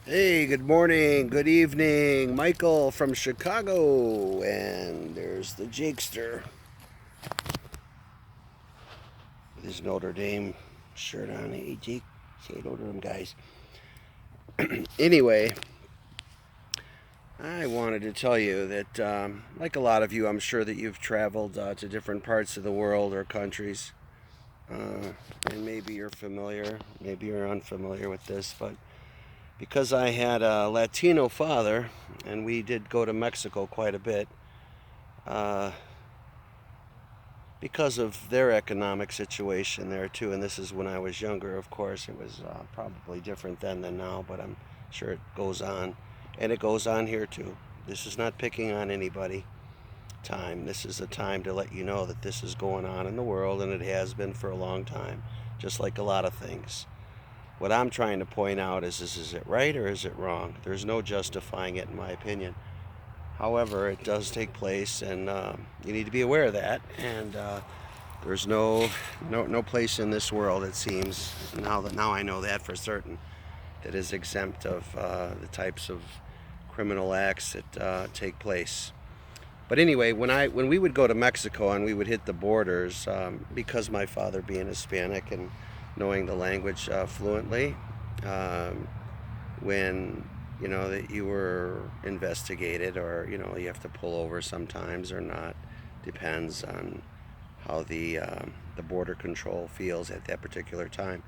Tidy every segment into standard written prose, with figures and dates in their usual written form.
Hey, good morning, good evening. Michael from Chicago. And there's the Jakester with his Notre Dame shirt on. Hey, Jake, say hello to them guys. Anyway, I wanted to tell you that, like a lot of you, I'm sure that you've traveled to different parts of the world or countries. Uh, and maybe you're familiar, maybe you're unfamiliar with this, but because I had a Latino father and we did go to Mexico quite a bit, uh, because of their economic situation there too. And this is when I was younger, of course. It was probably different then than now, but I'm sure it goes on. And it goes on here too. This is not picking on anybody. This is a time to let you know that this is going on in the world, and it has been for a long time, just like a lot of things. What I'm trying to point out is it right or is it wrong? There's no justifying it, in my opinion. However, it does take place, and you need to be aware of that. And there's no place in this world, it seems, now I know that for certain, that is exempt of the types of criminal acts that take place. But anyway, when we would go to Mexico and we would hit the borders, because my father being Hispanic and knowing the language fluently, um, when that you were investigated, or you have to pull over sometimes or not, depends on how the border control feels at that particular time.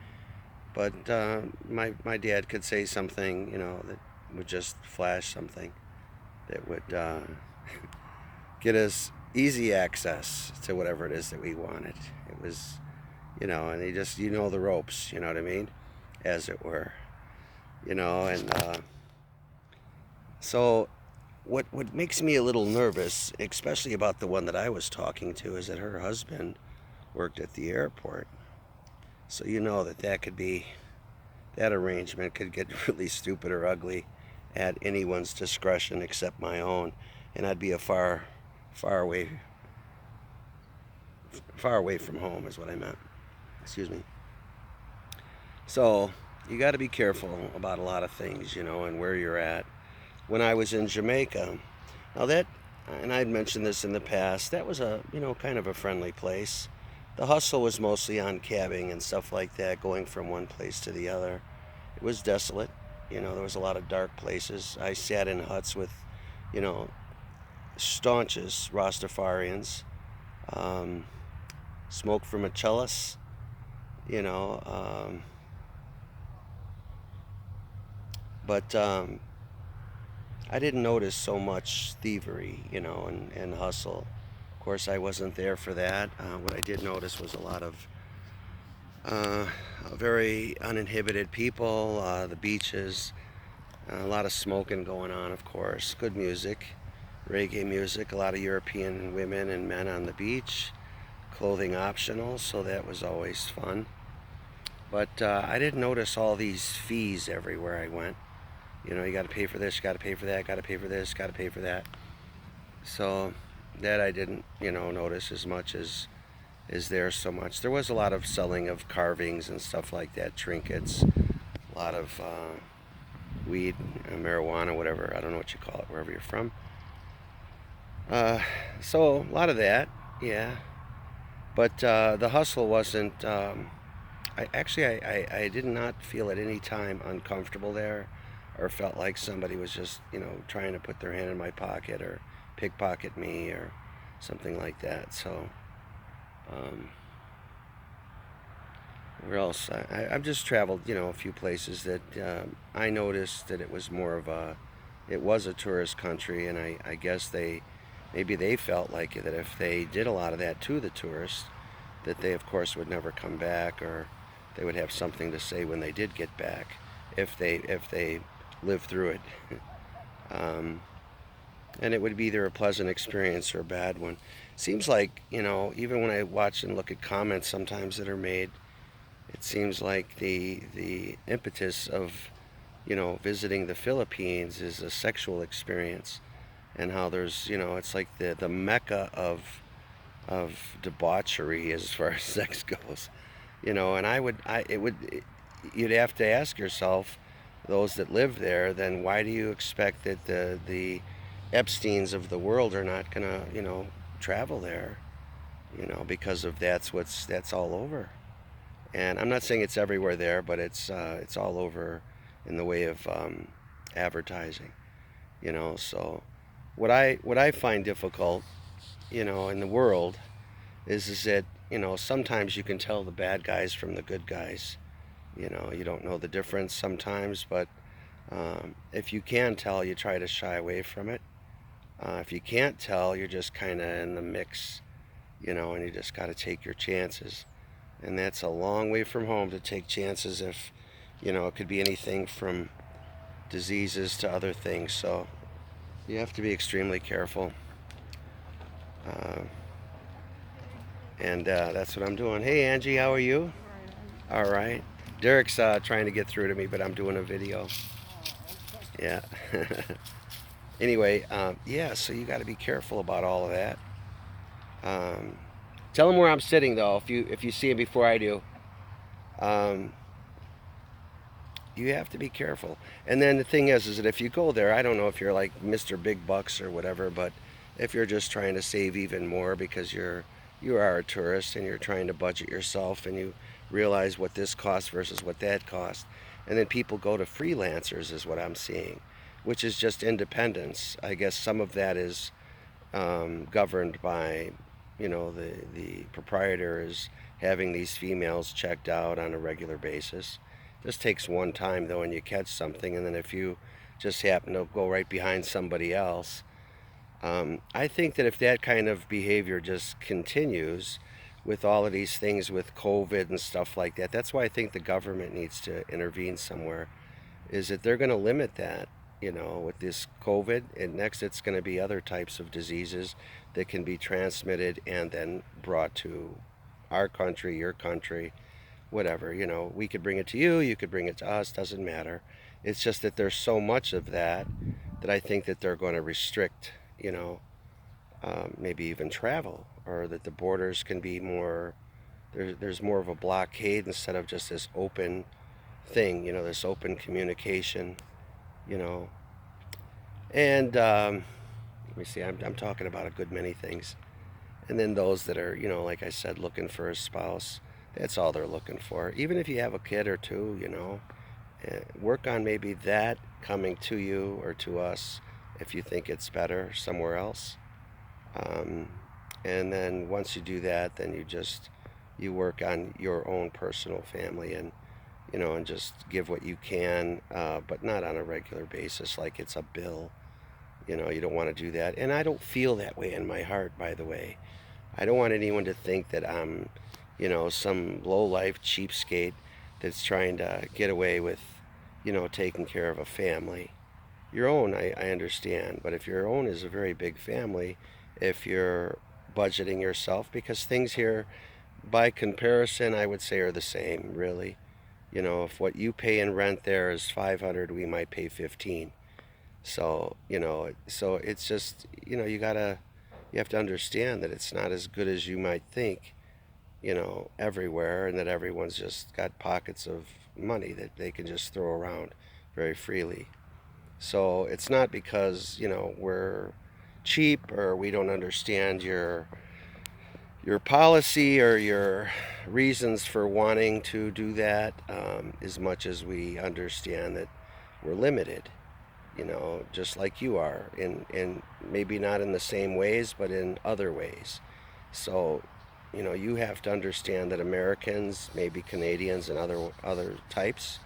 But my dad could say something, that would just flash something that would get us easy access to whatever it is that we wanted. It was, and he just, the ropes, you know what I mean, as it were, and so what makes me a little nervous, especially about the one that I was talking to, is that her husband worked at the airport. So that arrangement could get really stupid or ugly at anyone's discretion except my own, and I'd be a far away far away from home is what I meant. Excuse me. So you got to be careful about a lot of things, and where you're at. When I was in Jamaica, now that, and I'd mentioned this in the past, that was a kind of a friendly place. The hustle was mostly on cabbing and stuff like that, going from one place to the other. It was desolate. There was a lot of dark places. I sat in huts with, you know, staunchest Rastafarians. Um, Smoke from a chalice, you know. But I didn't notice so much thievery, and hustle. Of course, I wasn't there for that. What I did notice was a lot of uh, very uninhibited people, the beaches, a lot of smoking going on, of course. Good music, reggae music, a lot of European women and men on the beach, clothing optional, so that was always fun. But I didn't notice all these fees everywhere I went. You got to pay for this, you got to pay for that, got to pay for this, got to pay for that. So that I didn't, notice as much as is there so much. There was a lot of selling of carvings and stuff like that, trinkets, a lot of weed, marijuana, whatever. I don't know what you call it, wherever you're from. Uh, so a lot of that, yeah. But the hustle wasn't. I did not feel at any time uncomfortable there, or felt like somebody was just trying to put their hand in my pocket or pickpocket me or something like that. So um, where else? I've just traveled a few places that I noticed that it was a tourist country, and I guess maybe they felt like that if they did a lot of that to the tourists, that they of course would never come back, or they would have something to say when they did get back, if they lived through it. um, and it would be either a pleasant experience or a bad one. Seems like, even when I watch and look at comments sometimes that are made, it seems like the impetus of visiting the Philippines is a sexual experience, and how there's it's like the mecca of debauchery as far as sex goes. And I would I it would you'd have to ask yourself, those that live there, then why do you expect that the Epsteins of the world are not gonna, travel there? Because of that's all over. And I'm not saying it's everywhere there, but it's all over in the way of advertising. So what I find difficult, in the world is that sometimes you can tell the bad guys from the good guys. You don't know the difference sometimes, but if you can tell, you try to shy away from it. If you can't tell, you're just kind of in the mix, and you just got to take your chances. And that's a long way from home to take chances if, it could be anything from diseases to other things. So you have to be extremely careful. Uh, and that's what I'm doing. Hey, Angie, how are you? All right. Derek's trying to get through to me, but I'm doing a video. Yeah. Anyway, yeah, so you got to be careful about all of that. Um, Tell him where I'm sitting, though, if you see him before I do. Um, you have to be careful. And then the thing is that if you go there, I don't know if you're like Mr. Big Bucks or whatever, but if you're just trying to save even more because you are a tourist and you're trying to budget yourself and you realize what this costs versus what that costs, and then people go to freelancers is what I'm seeing, which is just independence. I guess some of that is governed by, the proprietor is having these females checked out on a regular basis. This takes one time though, and you catch something, and then if you just happen to go right behind somebody else, I think that if that kind of behavior just continues with all of these things with COVID and stuff like that, that's why I think the government needs to intervene somewhere, is that they're going to limit that, with this COVID, and next it's going to be other types of diseases that can be transmitted and then brought to our country, your country, whatever. We could bring it to you, you could bring it to us, doesn't matter. It's just that there's so much of that that I think that they're going to restrict, maybe even travel, or that the borders can be more, there's more of a blockade instead of just this open thing, this open communication, you know. And let me see, I'm talking about a good many things. And then those that are, like I said, looking for a spouse, that's all they're looking for. Even if you have a kid or two, work on maybe that coming to you or to us if you think it's better somewhere else. Um, and then once you do that, then you work on your own personal family, and just give what you can, but not on a regular basis like it's a bill. You don't want to do that. And I don't feel that way in my heart, by the way. I don't want anyone to think that I'm, some low-life cheapskate that's trying to get away with, taking care of a family. Your own, I understand, but if your own is a very big family, if you're budgeting yourself, because things here, by comparison, I would say are the same, really. If what you pay in rent there is 500, we might pay 15. So, so it's just, you have to understand that it's not as good as you might think, everywhere, and that everyone's just got pockets of money that they can just throw around very freely. So it's not because, we're cheap or we don't understand your policy or your reasons for wanting to do that, as much as we understand that we're limited, just like you are, in maybe not in the same ways, but in other ways. So, you have to understand that Americans, maybe Canadians and other types,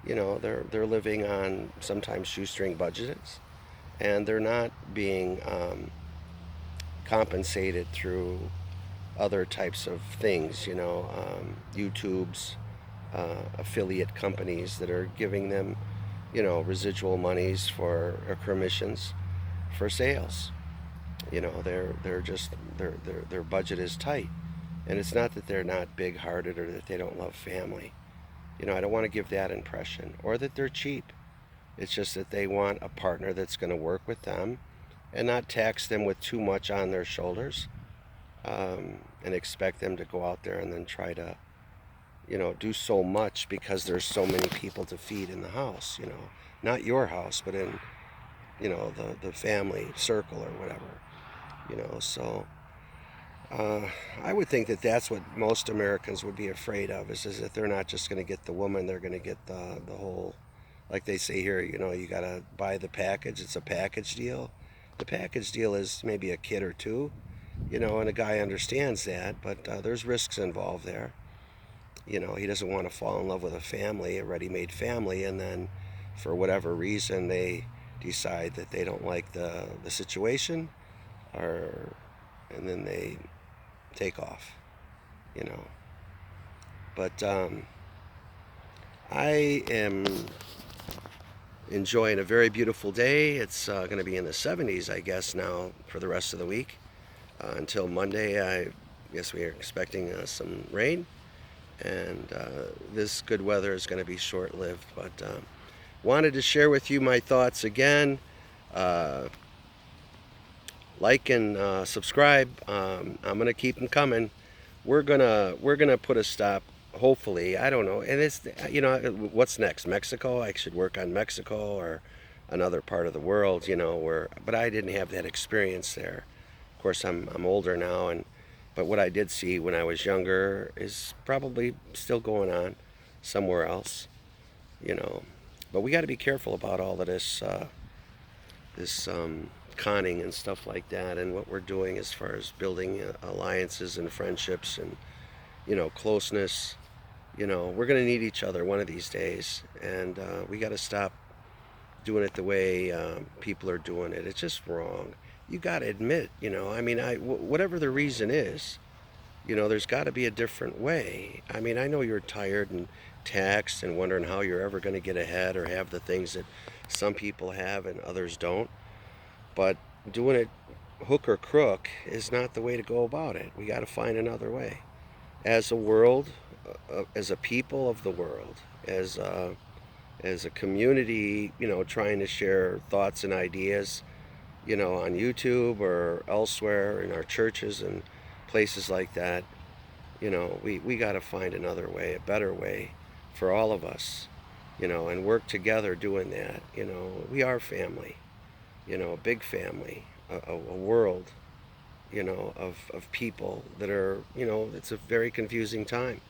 they're living on sometimes shoestring budgets, and they're not being compensated through other types of things, YouTube's affiliate companies that are giving them, residual monies for or commissions for sales. They're just their budget is tight, and it's not that they're not big-hearted or that they don't love family. I don't want to give that impression, or that they're cheap. It's just that they want a partner that's going to work with them and not tax them with too much on their shoulders, and expect them to go out there and then try to, do so much because there's so many people to feed in the house, not your house, but in, the family circle or whatever. So I would think that that's what most Americans would be afraid of is that they're not just going to get the woman, they're going to get the whole, like they say here, you got to buy the package. It's a package deal. The package deal is maybe a kid or two, and a guy understands that, but there's risks involved there. He doesn't want to fall in love with a family, a ready-made family, and then for whatever reason they decide that they don't like the situation, or and then they take off, you know. But I am enjoying a very beautiful day. It's going to be in the 70s, I guess, now for the rest of the week. Until Monday, I guess we are expecting some rain. And this good weather is going to be short-lived. But wanted to share with you my thoughts again. Like and subscribe. I'm going to keep them coming. We're gonna put a stop. Hopefully, I don't know. And it's what's next? Mexico. I should work on Mexico or another part of the world. But I didn't have that experience there. Of course, I'm older now, but what I did see when I was younger is probably still going on somewhere else. You know, but we got to be careful about all of this conning and stuff like that, and what we're doing as far as building alliances and friendships and closeness. We're going to need each other one of these days, and we got to stop doing it the way people are doing it. It's just wrong. You got to admit, I mean, whatever the reason is, there's got to be a different way. I mean, I know you're tired and taxed and wondering how you're ever going to get ahead or have the things that some people have and others don't. But doing it hook or crook is not the way to go about it. We got to find another way. As a world, as a people of the world, as a community, trying to share thoughts and ideas, on YouTube or elsewhere in our churches and places like that, we got to find another way, a better way for all of us, and work together doing that. We are family, a big family, a world, of people that are, it's a very confusing time,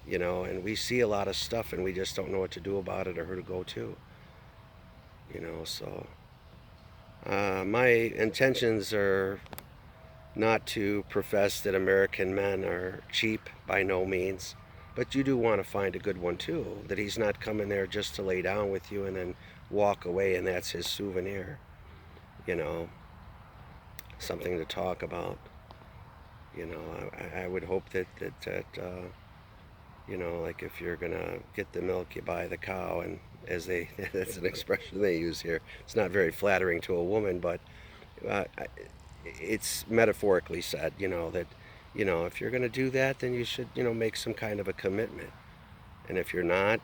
and we see a lot of stuff and we just don't know what to do about it or who to go to, so my intentions are not to profess that American men are cheap, by no means, but you do want to find a good one too, that he's not coming there just to lay down with you and then walk away and that's his souvenir, something to talk about. I would hope that like if you're gonna get the milk, you buy the cow, and that's an expression they use here. It's not very flattering to a woman, but uh, it's metaphorically said, that, if you're gonna do that, then you should, make some kind of a commitment. And if you're not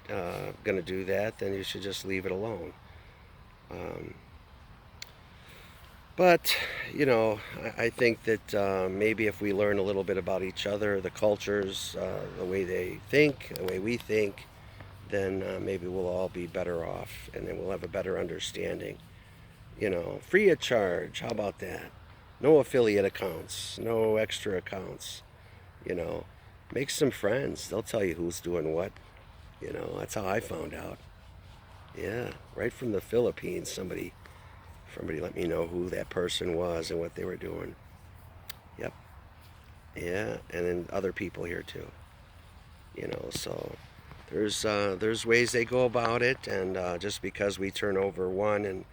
gonna do that, then you should just leave it alone. But, I think that maybe if we learn a little bit about each other, the cultures, the way they think, the way we think, then maybe we'll all be better off and then we'll have a better understanding. Free of charge. How about that? No affiliate accounts, no extra accounts. You know, make some friends. They'll tell you who's doing what. That's how I found out. Yeah, right from the Philippines, somebody let me know who that person was and what they were doing. Yep. Yeah, and then other people here too. So there's ways they go about it, and just because we turn over one and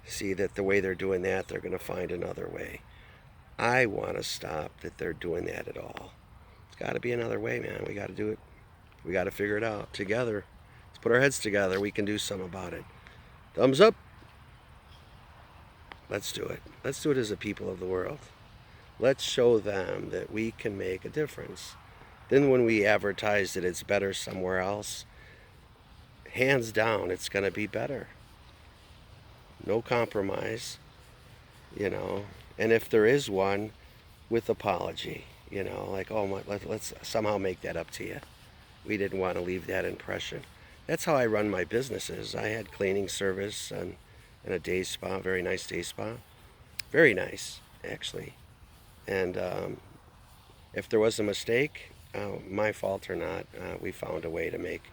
see that the way they're doing that, they're going to find another way. I want to stop that they're doing that at all. It's got to be another way, man. We got to do it. We got to figure it out together. Let's put our heads together. We can do something about it. Thumbs up. Let's do it. Let's do it as a people of the world. Let's show them that we can make a difference. Then when we advertise that it's better somewhere else, hands down, it's going to be better. No compromise, And if there is one, with apology, like, oh, let's somehow make that up to you. We didn't want to leave that impression. That's how I run my businesses. I had cleaning service and a day spa, very nice day spa. Very nice, actually. And if there was a mistake, my fault or not, we found a way to make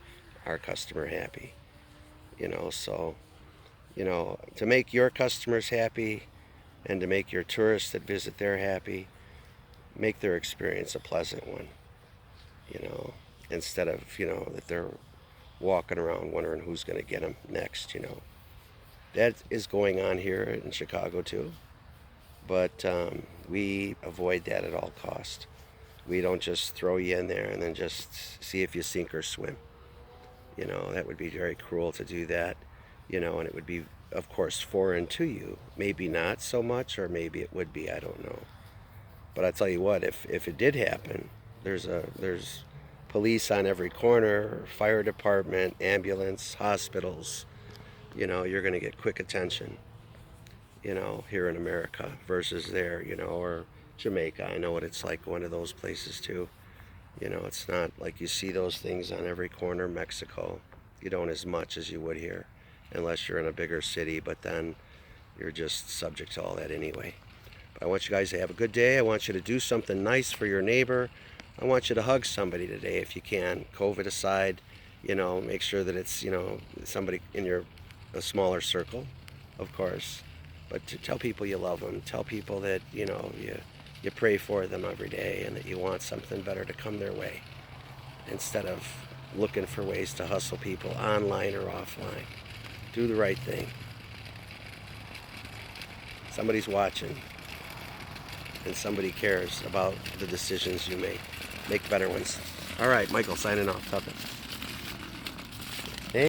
our customer happy. So, to make your customers happy and to make your tourists that visit there happy, make their experience a pleasant one, instead of, that they're walking around wondering who's going to get them next. That is going on here in Chicago too, but we avoid that at all cost. We don't just throw you in there and then just see if you sink or swim. That would be very cruel to do that, and it would be, of course, foreign to you. Maybe not so much, or maybe it would be, I don't know. But I tell you what, if it did happen, there's police on every corner, fire department, ambulance, hospitals. You're going to get quick attention, here in America versus there, or Jamaica. I know what it's like going to those places too. It's not like you see those things on every corner. Mexico, you don't as much as you would here, unless you're in a bigger city, but then you're just subject to all that anyway. But I want you guys to have a good day. I want you to do something nice for your neighbor. I want you to hug somebody today if you can. COVID aside, make sure that it's, somebody in a smaller circle, of course. But to tell people you love them. Tell people that, you pray for them every day and that you want something better to come their way, instead of looking for ways to hustle people online or offline. Do the right thing. Somebody's watching, and somebody cares about the decisions you make. Make better ones. All right, Michael signing off. Talk.